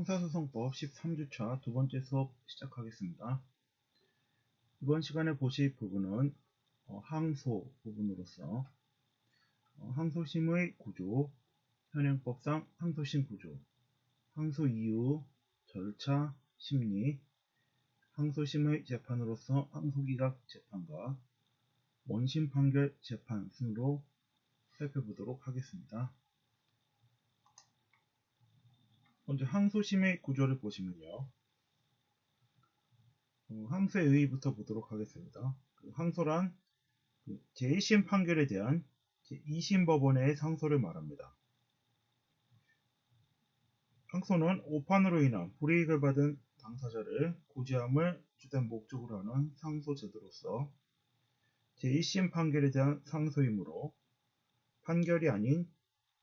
형사소송법 13주차 두 번째 수업 시작하겠습니다. 이번 시간에 보실 부분은 항소 부분으로서 항소심의 구조, 현행법상 항소심 구조, 항소 이유, 절차, 심리, 항소심의 재판으로서 항소기각 재판과 원심 판결 재판 순으로 살펴보도록 하겠습니다. 먼저 항소심의 구조를 보시면요. 항소의 의의부터 보도록 하겠습니다. 항소란 제1심 판결에 대한 제2심 법원의 상소를 말합니다. 항소는 오판으로 인한 불이익을 받은 당사자를 구제함을 주된 목적으로 하는 상소 제도로서 제1심 판결에 대한 상소이므로 판결이 아닌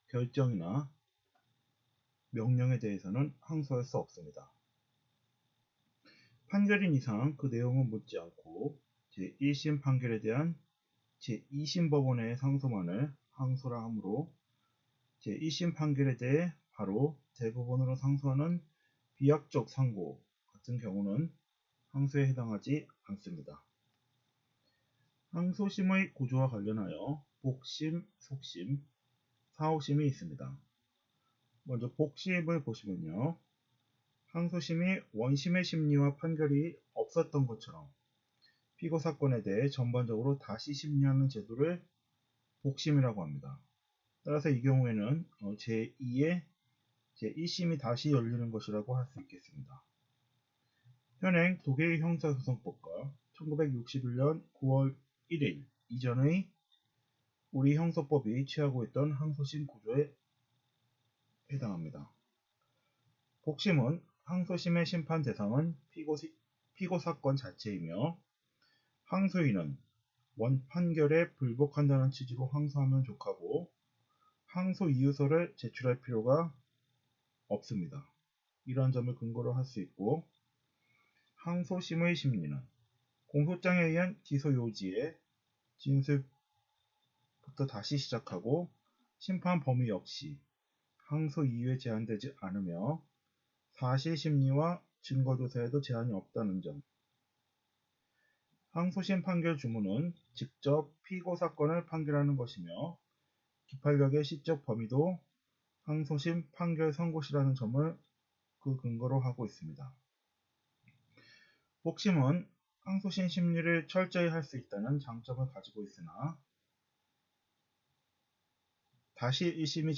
결정이나 명령에 대해서는 항소할 수 없습니다. 판결인 이상 그 내용은 묻지 않고 제1심 판결에 대한 제2심 법원의 상소만을 항소라 하므로 제1심 판결에 대해 바로 대법원으로 상소하는 비약적 상고 같은 경우는 항소에 해당하지 않습니다. 항소심의 구조와 관련하여 복심, 속심, 사호심이 있습니다. 먼저 복심을 보시면요. 항소심이 원심의 심리와 판결이 없었던 것처럼 피고 사건에 대해 전반적으로 다시 심리하는 제도를 복심이라고 합니다. 따라서 이 경우에는 제2의 제1심이 다시 열리는 것이라고 할 수 있겠습니다. 현행 독일 형사소송법과 1961년 9월 1일 이전의 우리 형소법이 취하고 있던 항소심 구조에 해당합니다. 복심은 항소심의 심판 대상은 피고 사건 자체이며 항소인은 원 판결에 불복한다는 취지로 항소하면 족하고 항소 이유서를 제출할 필요가 없습니다. 이러한 점을 근거로 할 수 있고 항소심의 심리는 공소장에 의한 기소 요지의 진술부터 다시 시작하고 심판 범위 역시 항소 이유에 제한되지 않으며 사실 심리와 증거 조사에도 제한이 없다는 점. 항소심 판결 주문은 직접 피고 사건을 판결하는 것이며 기판력의 시적 범위도 항소심 판결 선고시라는 점을 그 근거로 하고 있습니다. 복심은 항소심 심리를 철저히 할 수 있다는 장점을 가지고 있으나 다시 1심이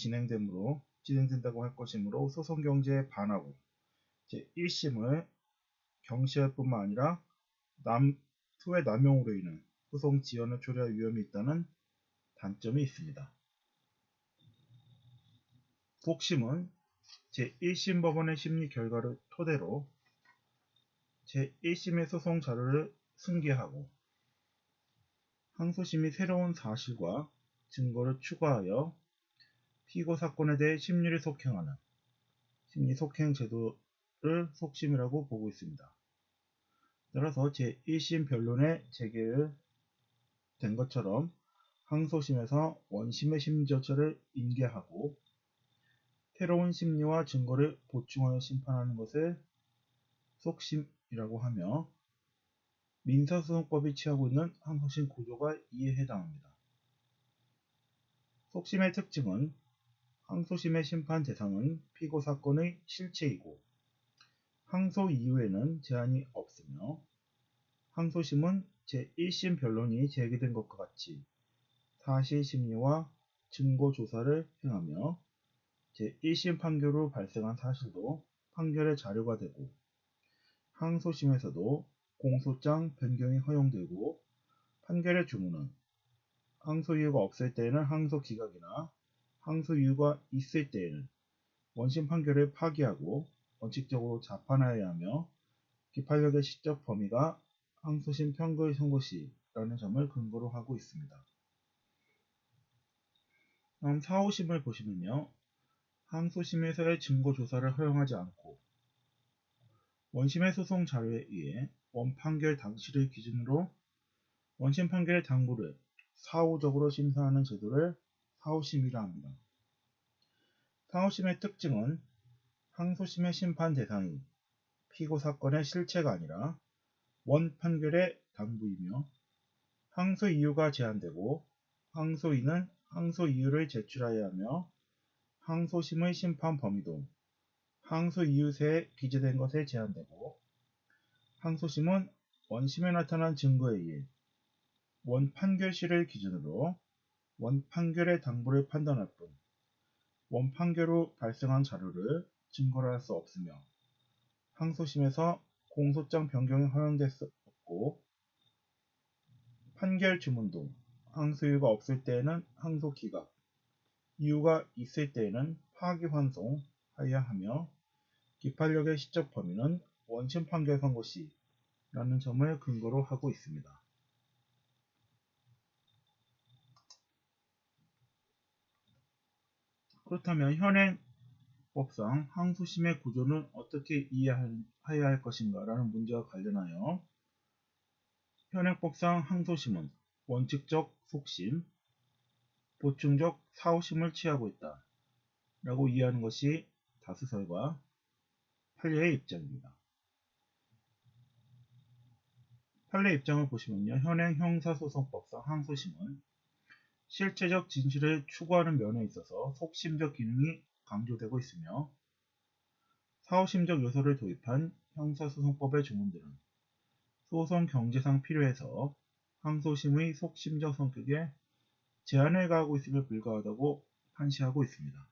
진행된다고 할 것이므로 소송 경제에 반하고 제1심을 경시할 뿐만 아니라 투의 남용으로 인한 소송 지연을 초래할 위험이 있다는 단점이 있습니다. 복심은 제1심 법원의 심리 결과를 토대로 제1심의 소송 자료를 승계하고 항소심이 새로운 사실과 증거를 추가하여 피고 사건에 대해 심리를 속행하는 심리 속행 제도를 속심이라고 보고 있습니다. 따라서 제1심 변론에 제기된 것처럼 항소심에서 원심의 심리 절차를 인계하고 새로운 심리와 증거를 보충하여 심판하는 것을 속심이라고 하며 민사소송법이 취하고 있는 항소심 구조가 이에 해당합니다. 속심의 특징은 항소심의 심판 대상은 피고 사건의 실체이고 항소 이유에는 제한이 없으며 항소심은 제1심 변론이 제기된 것과 같이 사실 심리와 증거 조사를 행하며 제1심 판결로 발생한 사실도 판결의 자료가 되고 항소심에서도 공소장 변경이 허용되고 판결의 주문은 항소 이유가 없을 때에는 항소 기각이나 항소 이유가 있을 때에는 원심 판결을 파기하고 원칙적으로 재판하여야 하며 기판력의 시적 범위가 항소심 평결 선고시라는 점을 근거로 하고 있습니다. 다음 사호심을 보시면요. 항소심에서의 증거 조사를 허용하지 않고 원심의 소송 자료에 의해 원판결 당시를 기준으로 원심 판결의 당부를 사후적으로 심사하는 제도를 사호심이라 합니다. 사호심의 특징은 항소심의 심판 대상이 피고 사건의 실체가 아니라 원 판결의 당부이며 항소 이유가 제한되고 항소인은 항소 이유를 제출하여야 하며 항소심의 심판 범위도 항소 이유세에 기재된 것에 제한되고 항소심은 원심에 나타난 증거에 의해 원 판결시를 기준으로 원 판결의 당부를 판단할 뿐 원 판결 후 발생한 자료를 증거로 할 수 없으며 항소심에서 공소장 변경이 허용될 수 없고 판결 주문도 항소 이유가 없을 때에는 항소 기각, 이유가 있을 때에는 파기환송하여야 하며 기판력의 시적 범위는 원심 판결 선고 시라는 점을 근거로 하고 있습니다. 그렇다면 현행법상 항소심의 구조는 어떻게 이해하여야 할 것인가 라는 문제와 관련하여 현행법상 항소심은 원칙적 속심, 보충적 사후심을 취하고 있다 라고 이해하는 것이 다수설과 판례의 입장입니다. 판례 입장을 보시면요. 현행 형사소송법상 항소심은 실체적 진실을 추구하는 면에 있어서 속심적 기능이 강조되고 있으며 사후심적 요소를 도입한 형사소송법의 조문들은 소송 경제상 필요해서 항소심의 속심적 성격에 제한을 가하고 있음에 불과하다고 판시하고 있습니다.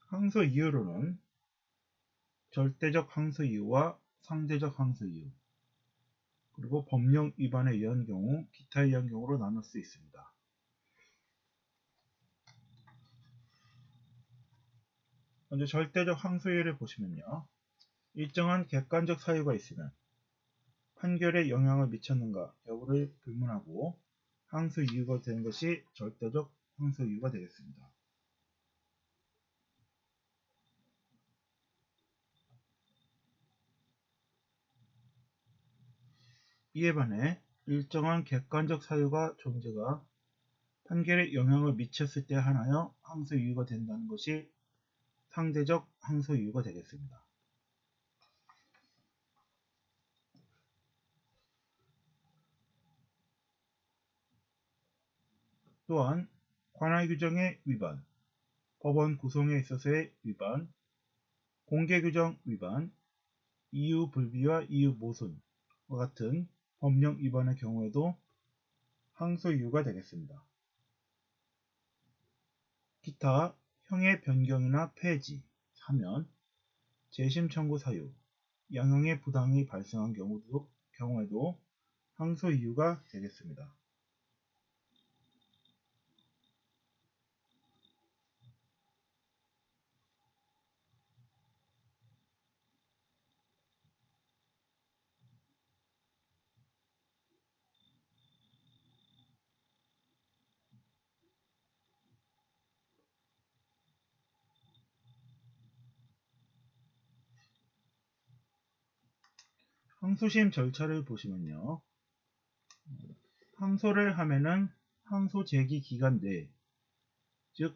항소 이유로는 절대적 항소 이유와 상대적 항소 이유, 그리고 법령 위반에 의한 경우, 기타에 의한 경우로 나눌 수 있습니다. 먼저 절대적 항소 이유를 보시면요. 일정한 객관적 사유가 있으면 판결에 영향을 미쳤는가 여부를 불문하고 항소 이유가 되는 것이 절대적 항소 이유가 되겠습니다. 이에 반해 일정한 객관적 사유가 존재가 판결에 영향을 미쳤을 때 하나여 항소 이유가 된다는 것이 상대적 항소 이유가 되겠습니다. 또한 관할 규정의 위반, 법원 구성에 있어서의 위반, 공개 규정 위반, 이유 불비와 이유 모순과 같은 법령 위반의 경우에도 항소 이유가 되겠습니다. 기타 형의 변경이나 폐지, 사면, 재심 청구 사유, 양형의 부당이 발생한 경우에도 항소 이유가 되겠습니다. 항소심 절차를 보시면요. 항소를 하면은 항소 제기 기간 내에, 즉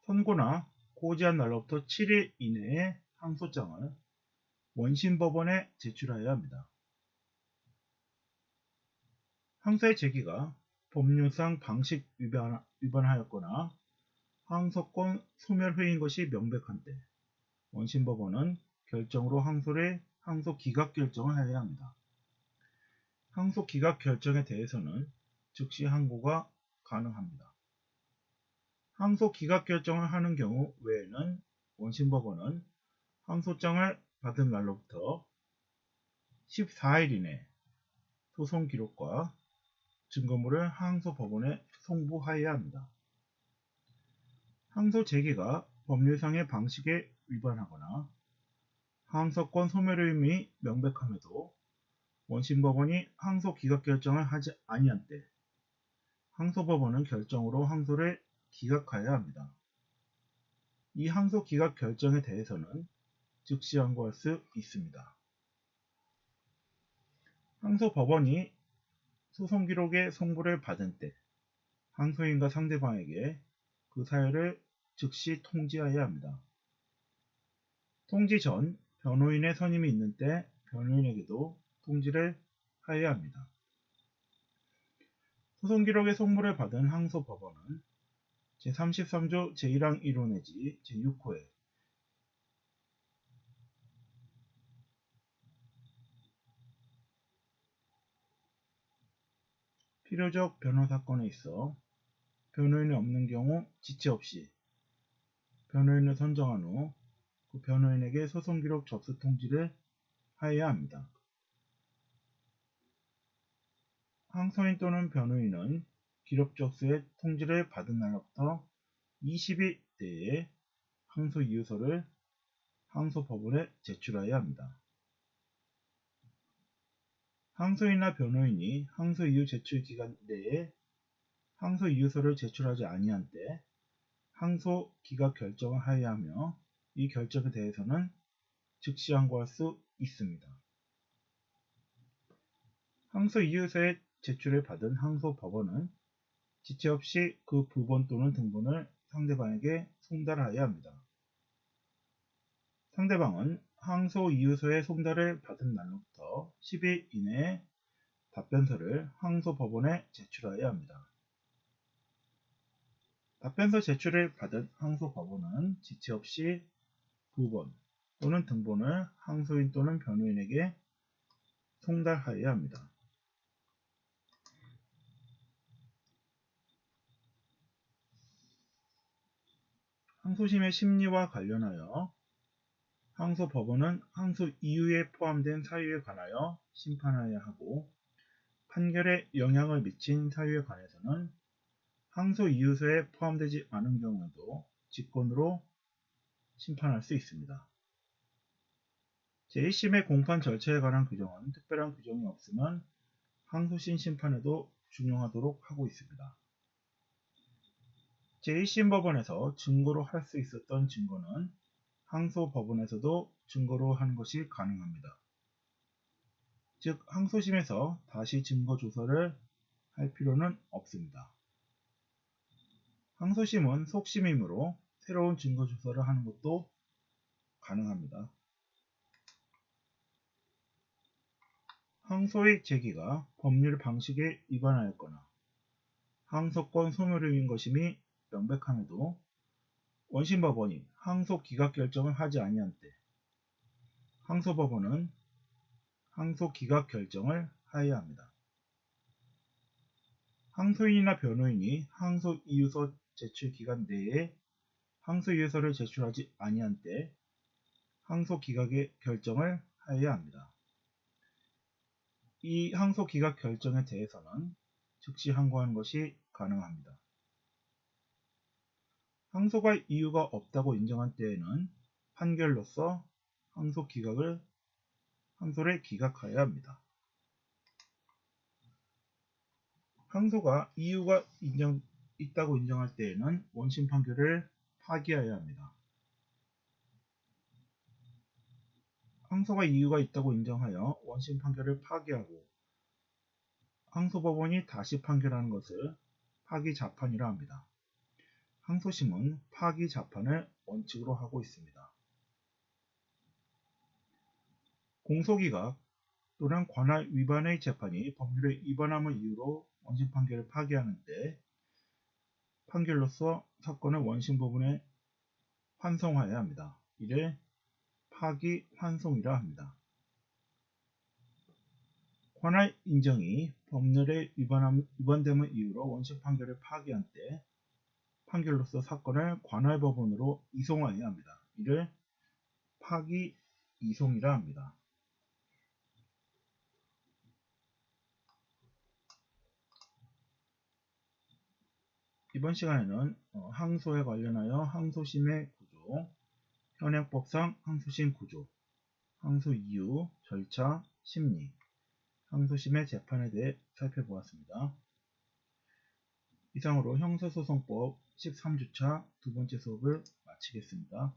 선고나 고지한 날로부터 7일 이내에 항소장을 원심법원에 제출하여야 합니다. 항소의 제기가 법률상 방식 위반하였거나 항소권 소멸후인 것이 명백한 때 원심법원은 결정으로 항소 기각 결정을 하여야 합니다. 항소 기각 결정에 대해서는 즉시 항고가 가능합니다. 항소 기각 결정을 하는 경우 외에는 원심법원은 항소장을 받은 날로부터 14일 이내 소송 기록과 증거물을 항소법원에 송부하여야 합니다. 항소 제기가 법률상의 방식에 위반하거나 항소권 소멸의 의미 명백함에도 원심법원이 항소 기각 결정을 하지 아니한 때 항소법원은 결정으로 항소를 기각하여야 합니다. 이 항소 기각 결정에 대해서는 즉시 항고할 수 있습니다. 항소법원이 소송 기록의 송부를 받은 때 항소인과 상대방에게 그 사유를 즉시 통지하여야 합니다. 통지 전 변호인의 선임이 있는 때 변호인에게도 통지를 하여야 합니다. 소송 기록의 송부를 받은 항소법원은 제33조 제1항 1호 내지 제6호에 필요적 변호 사건에 있어 변호인이 없는 경우 지체 없이 변호인을 선정한 후 그 변호인에게 소송 기록 접수 통지를 하여야 합니다. 항소인 또는 변호인은 기록 접수의 통지를 받은 날로부터 20일 내에 항소 이유서를 항소법원에 제출하여야 합니다. 항소인이나 변호인이 항소 이유 제출 기간 내에 항소 이유서를 제출하지 아니한 때 항소 기각 결정을 하여야 하며 이 결정에 대해서는 즉시 항고할 수 있습니다. 항소 이유서의 제출을 받은 항소법원은 지체 없이 그 부본 또는 등본을 상대방에게 송달하여야 합니다. 상대방은 항소 이유서의 송달을 받은 날로부터 10일 이내에 답변서를 항소법원에 제출하여야 합니다. 답변서 제출을 받은 항소법원은 지체 없이 부본 또는 등본을 항소인 또는 변호인에게 송달하여야 합니다. 항소심의 심리와 관련하여 항소법원은 항소 이유에 포함된 사유에 관하여 심판하여야 하고 판결에 영향을 미친 사유에 관해서는 항소 이유서에 포함되지 않은 경우에도 직권으로 심판할 수 있습니다. 제1심의 공판 절차에 관한 규정은 특별한 규정이 없으면 항소심 심판에도 준용하도록 하고 있습니다. 제1심 법원에서 증거로 할 수 있었던 증거는 항소법원에서도 증거로 하는 것이 가능합니다. 즉 항소심에서 다시 증거 조사를 할 필요는 없습니다. 항소심은 속심이므로 새로운 증거 조사를 하는 것도 가능합니다. 항소의 제기가 법률 방식에 위반하였거나 항소권 소멸인 것임이 명백함에도 원심법원이 항소 기각 결정을 하지 아니한 때 항소법원은 항소 기각 결정을 하여야 합니다. 항소인이나 변호인이 항소 이유서 제출 기간 내에 항소 이유서를 제출하지 아니한 때 항소 기각의 결정을 하여야 합니다. 이 항소 기각 결정에 대해서는 즉시 항고하는 것이 가능합니다. 항소가 이유가 없다고 인정한 때에는 판결로서 항소를 기각하여야 합니다. 항소가 이유가 있다고 인정할 때에는 원심 판결을 파기하여야 합니다. 항소가 이유가 있다고 인정하여 원심 판결을 파기하고 항소법원이 다시 판결하는 것을 파기자판이라 합니다. 항소심은 파기자판을 원칙으로 하고 있습니다. 공소기각 또는 관할 위반의 재판이 법률에 위반함을 이유로 원심 판결을 파기하는 때 판결로서 사건을 원심법원에 환송하여야 합니다. 이를 파기환송이라 합니다. 관할 인정이 법률에 위반됨을 이유로 원심 판결을 파기한 때 판결로서 사건을 관할법원으로 이송하여야 합니다. 이를 파기이송이라 합니다. 이번 시간에는 항소에 관련하여 항소심의 구조, 현행법상 항소심 구조, 항소 이유, 절차, 심리, 항소심의 재판에 대해 살펴보았습니다. 이상으로 형사소송법 13주차 두 번째 수업을 마치겠습니다.